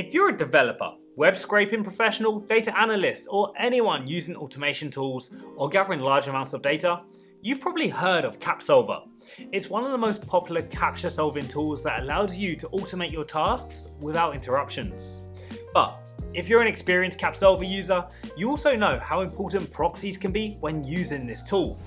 If you're a developer, web scraping professional, data analyst, or anyone using automation tools or gathering large amounts of data, you've probably heard of CapSolver. It's one of the most popular CAPTCHA solving tools that allows you to automate your tasks without interruptions. But if you're an experienced CapSolver user, you also know how important proxies can be when using this tool.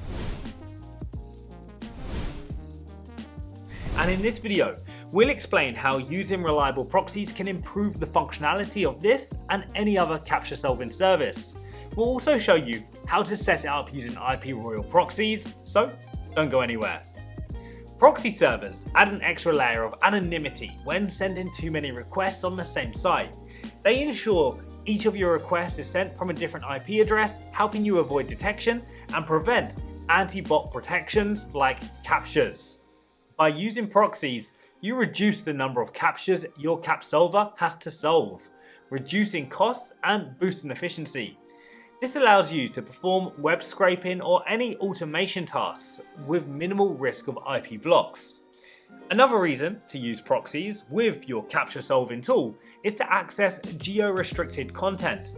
And in this video, we'll explain how using reliable proxies can improve the functionality of this and any other CAPTCHA solving service. We'll also show you how to set it up using IPRoyal Proxies, so don't go anywhere. Proxy servers add an extra layer of anonymity when sending too many requests on the same site. They ensure each of your requests is sent from a different IP address, helping you avoid detection and prevent anti-bot protections like CAPTCHAs. By using proxies, you reduce the number of CAPTCHAs your CapSolver has to solve, reducing costs and boosting efficiency. This allows you to perform web scraping or any automation tasks with minimal risk of IP blocks. Another reason to use proxies with your CAPTCHA solving tool is to access geo-restricted content.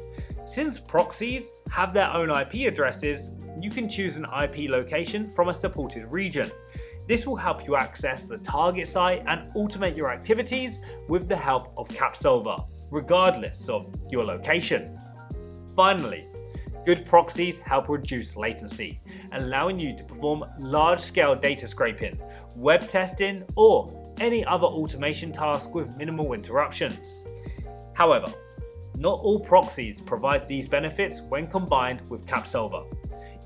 Since proxies have their own IP addresses, you can choose an IP location from a supported region. This will help you access the target site and automate your activities with the help of CapSolver, regardless of your location. Finally, good proxies help reduce latency, allowing you to perform large-scale data scraping, web testing, or any other automation task with minimal interruptions. However, not all proxies provide these benefits when combined with CapSolver.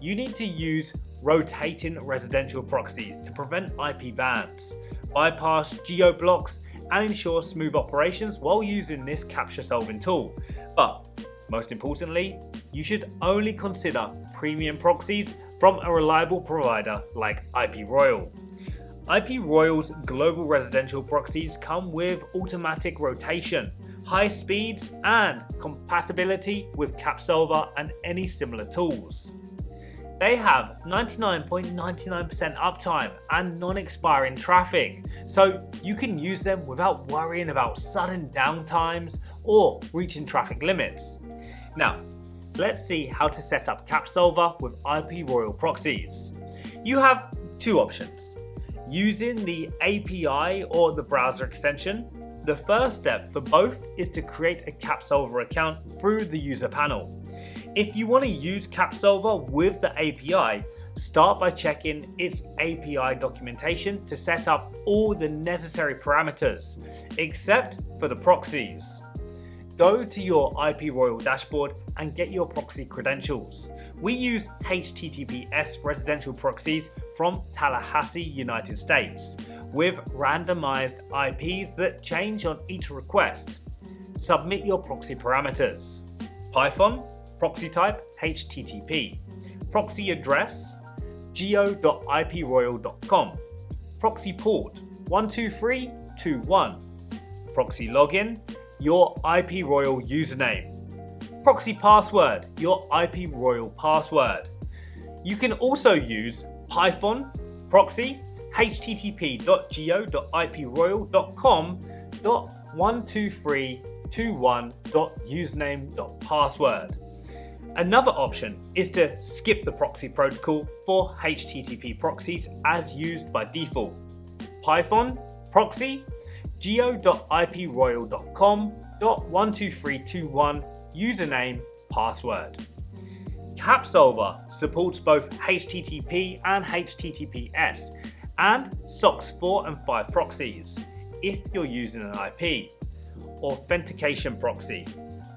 You need to use rotating residential proxies to prevent IP bans, bypass geo blocks, and ensure smooth operations while using this CAPTCHA solving tool. But most importantly, you should only consider premium proxies from a reliable provider like IPRoyal. IPRoyal's global residential proxies come with automatic rotation, high speeds, and compatibility with CapSolver and any similar tools. They have 99.99% uptime and non-expiring traffic, so you can use them without worrying about sudden downtimes or reaching traffic limits. Now, let's see how to set up CapSolver with IPRoyal Proxies. You have two options. Using the API or the browser extension, the first step for both is to create a CapSolver account through the user panel. If you want to use CapSolver with the API, start by checking its API documentation to set up all the necessary parameters, except for the proxies. Go to your IPRoyal dashboard and get your proxy credentials. We use HTTPS residential proxies from Tallahassee, United States, with randomized IPs that change on each request. Submit your proxy parameters. Python, proxy type HTTP, proxy address geo.iproyal.com, proxy port 12321, proxy login your IPRoyal username, proxy password your IPRoyal password. You can also use Python proxy http.geo.iproyal.com.12321.username.password. Another option is to skip the proxy protocol for HTTP proxies as used by default. Python proxy geo.iproyal.com.12321 username password. CapSolver supports both HTTP and HTTPS and SOCKS 4 and 5 proxies if you're using an IP. Authentication proxy.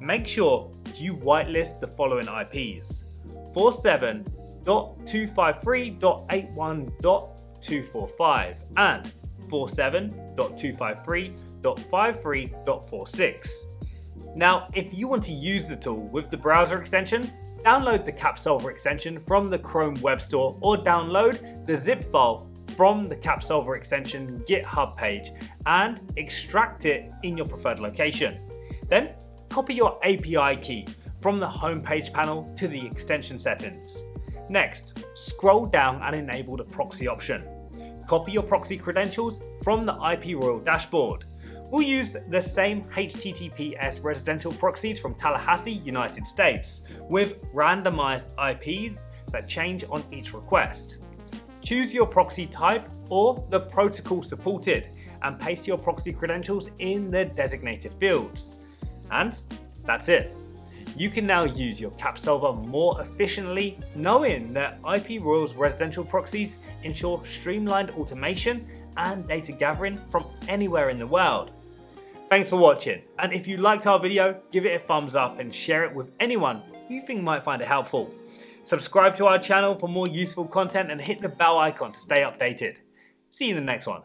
Make sure you whitelist the following IPs: 47.253.81.245 and 47.253.53.46. Now, if you want to use the tool with the browser extension, download the CapSolver extension from the Chrome Web Store or download the zip file from the CapSolver extension GitHub page and extract it in your preferred location. Then copy your API key from the homepage panel to the extension settings. Next, scroll down and enable the proxy option. Copy your proxy credentials from the IPRoyal dashboard. We'll use the same HTTPS residential proxies from Tallahassee, United States, with randomized IPs that change on each request. Choose your proxy type or the protocol supported and paste your proxy credentials in the designated fields. And that's it. You can now use your CapSolver more efficiently, knowing that IPRoyal's residential proxies ensure streamlined automation and data gathering from anywhere in the world. Thanks for watching, and if you liked our video, give it a thumbs up and share it with anyone you think might find it helpful. Subscribe to our channel for more useful content and hit the bell icon to stay updated. See you in the next one.